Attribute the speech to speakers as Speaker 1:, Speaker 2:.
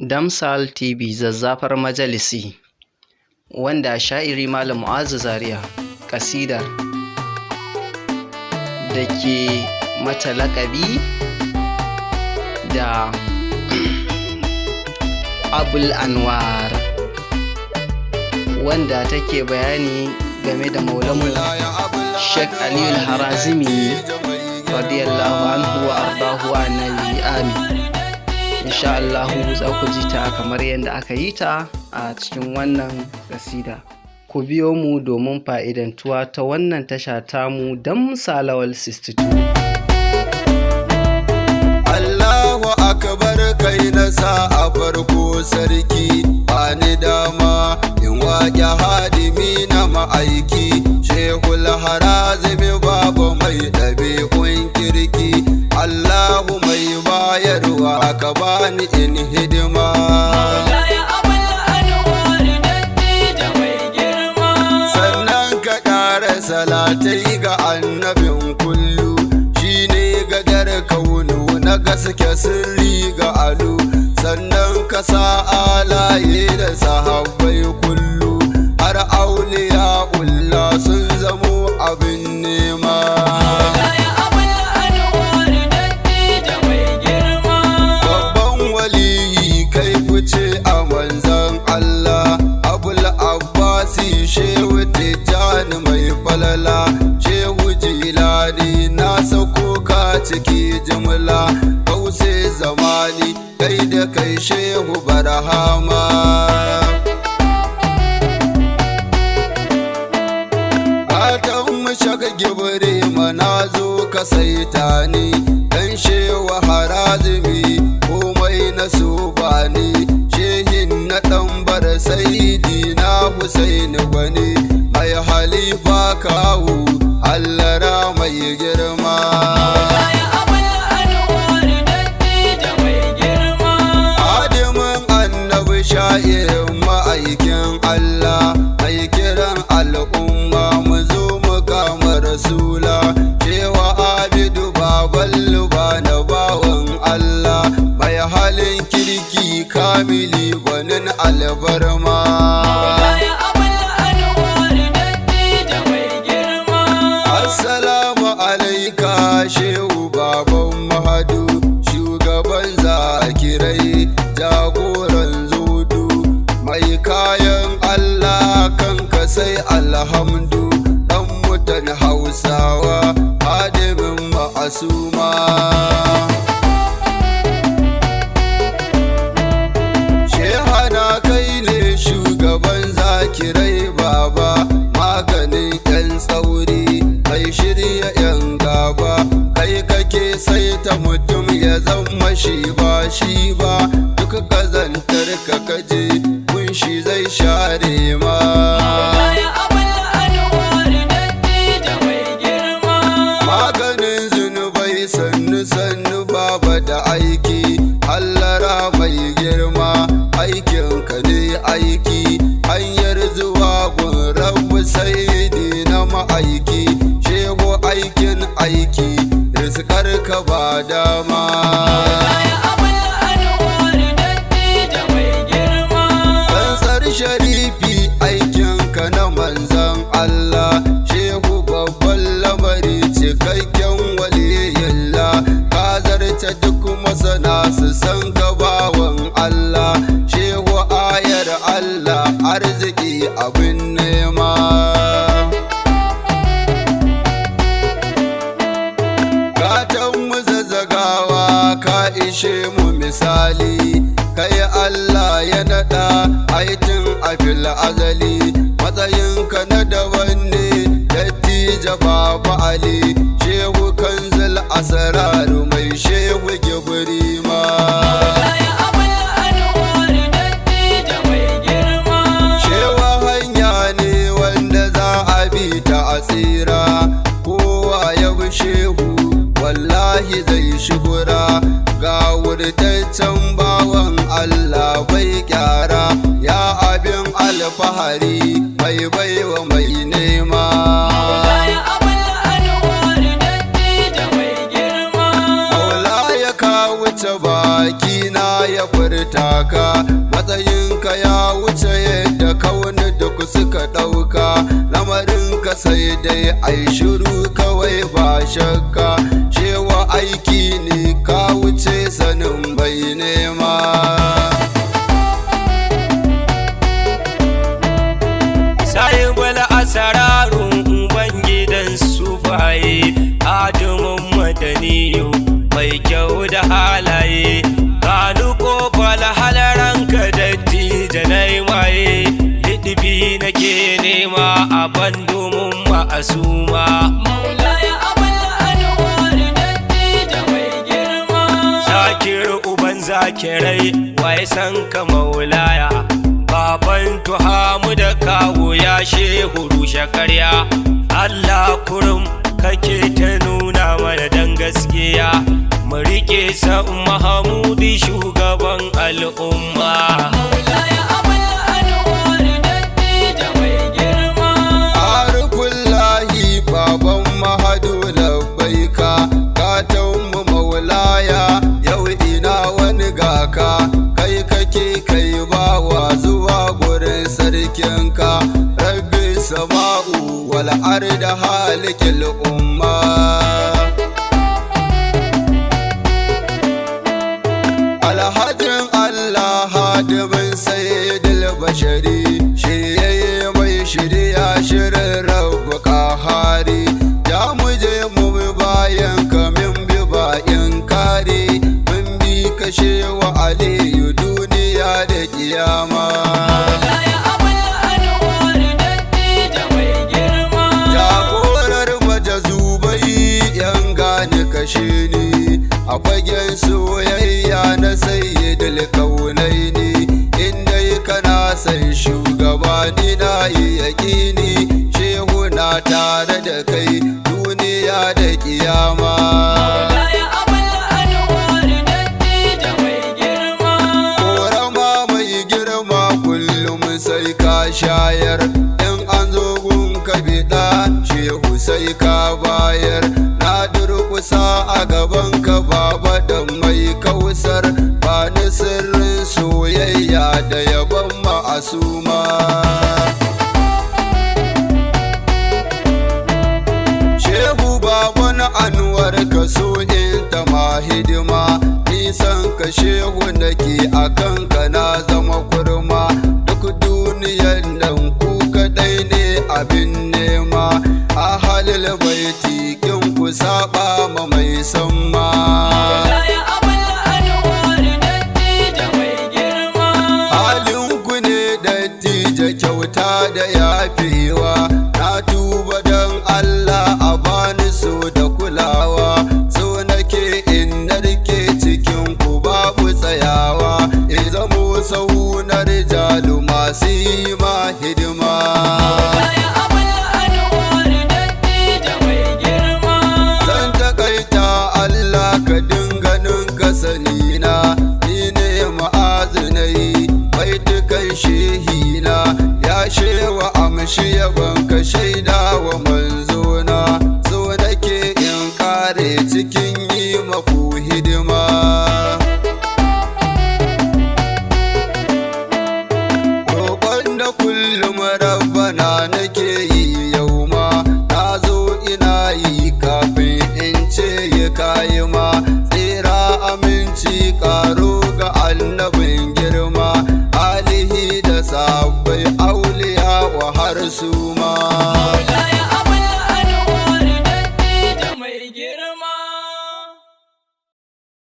Speaker 1: Damsal TV zazzafar majalisi, wanda sha'iri Malam Mu'azu Zaria ƙasidar da ke mata laƙabi da Abul Anwar, wanda take bayani game da Maulamu Sheikh Aliyu Harazimi radiyallahu anhu wa ardahu wa annabi amin. Insha Allah za ku ji ta kamar yadda aka yi ta a cikin wannan kasida. Ku biyo mu domin fa'idantuwa ta wannan tasha tamu Damsa Lawal 62.
Speaker 2: Allahu akbar, kai na sa a farko sarki, bani dama in waƙe hadimi na ma'aiki. Shehul Harazimi babu mai ɗabi'un kirki, Allahu mai bayarwa ka bani in hidima. Sannan ka ƙara salatai ga annabin kullu, shine gadar kaunu na gaske sirri ga alu. Sannan ka sa alaye da sahabbai kullu, har auliya ulla sun zamo abin nema. Babban waliyi kai fice a manzan Allah, Abul Abbasi Shehu Tijjani mai falala. Shehu Jilani na sako ka ciki jimla, Gause zamani kai da kai Shehu Barhama. Shaka gibiri mana zo ka saita ni, dan Shehu Harazimi komai na so bani. Shehin na ɗan bar Saidi na Husaini gwani, mai halifa kawu Hallara mai girma. Hadimin annabi sha'irin ma'aikin Allah, mai kiran al'umma mu zo Rasula. Cewa Abidu baban Lubana bawan Allah, mai halin kirki kamili gwanin albarma. Assalamu alaika Shehu baban Mahadu, shugaban zakirai jagoran zudu, mai kayan Allah kanka sai alhamdu. Dan Hausawa hadimin ma'asuma. Shehana kai ne shugaban zakirai baba, maganin 'yan tsauri, kai shirya 'yan gaba. Kai kake saita mutum ya zama shi ba shi ba, duk kazantar ka kaje kunshi zai share ma. Sannu baba da aiki, Hallara mai girma, aikinka ne aiki. Hanyar zuwa gun Rabbu Saidi na ma'aiki, Shehu aikin aiki, rizkar ka ba dama. Tsantsar sharifi aikinka na manzan Allah, Shehu babban lamari cikakken waliyilla. Ta duk masana su san gabawan Allah, Shehu ayar Allah arziki abin nema. Gatan mu zazzagawa ka ishe mu misali, kai Allah ya naɗa aitin afil azali. Matsayinka na daban ne dattija Baba Ali, Shehu kanzil asararu mai Shehu Gibrima. Shewa hanya ne wanda za a bi ta asira, kowa ya bi Shehu wallahi zai shuhura. Ga wurtaccen bawan Allah bai kyara, ya abin alfahari mai baiwa mai nema. Maula ya kawo baki na ya furta ka matsayinka ya wuce yadda kauni duk suka ɗauka lamarinka sai dai ai shiru kawai ba shakka cewa aiki ne ka wuce sanin bai nema
Speaker 3: sahibul asararun ubangidan sufaye adamun madaniyu mai kyau da halaye kanu kofar halaranka dattija na maye liɗibi nake nema a bandomin ma'asuma maulaya abul anwar dattija mai girma zakir uban zakirai wai san ka maulaya baban tuhamu da kawo ya shehu rushe karya Allah kurum kake ta nuna mana dan gaskiya mu rike sa Mahamudi shugaban al'umma maulaya abul anwar dattija mai girma
Speaker 2: arkullahi baban mahadu labbaika katon mu maulaya yau ina wani gaka kai kake kai bawa zuwa gurin sarkinka rabbi sama'u wal arda halikil umma alhajin Allah hadimin sayyidil bashari shirye mai shirya shirin rabu kahari ya muje mu bi bayan ka min bi bayan kare mun bi kashe wa aliyu duniya da kiyama
Speaker 3: maulaya abul anwar dattija mai girma
Speaker 2: jagorar majazubai yan gane kashe ni a fagen soyayya na sayyidul kaunaini inda kana san shugaba ni na yi yaƙini shehu na tare da kai duniya da kiyama
Speaker 3: maulaya abul anwar dattija mai girma
Speaker 2: korama mai girma kullum sai ka shayar in an zo gun ka biɗa shehu sai ka bayar na durkusa a gaban ka baba da mai kausar ba ni sirrin soyayya da yabon ma'asuma shehu baban anwar ka so in ta ma hidima nisan ka shehu nake akan ka na zama kurma duk duniyar nan ku kadai ne abin nema a halil baiti kin ku saba ma mai samma
Speaker 3: maulaya abul anwar dattija mai girma
Speaker 2: halin ku ne dattija kyauta da yafewa na tuba dan Allah a bani so da kulawa so nake in narke cikin ku babu tsayawa in zamo sahu na rijalu masu yi ma hidima
Speaker 3: maulaya abul anwar dattija mai girma
Speaker 2: zan takaita Allah ka dinga ninka sanina ni ne ma'azinai baitukan shehina ya shewa amshi yaban ka shaida wa manzona so nake in kare cikin yi maku hidima roƙon da kullum rabbana nake yi yau ma na zo ina yi kafin in ce ya kayi ma tsira aminci karo ga annabin girma alihi da sabbai auliya wa har su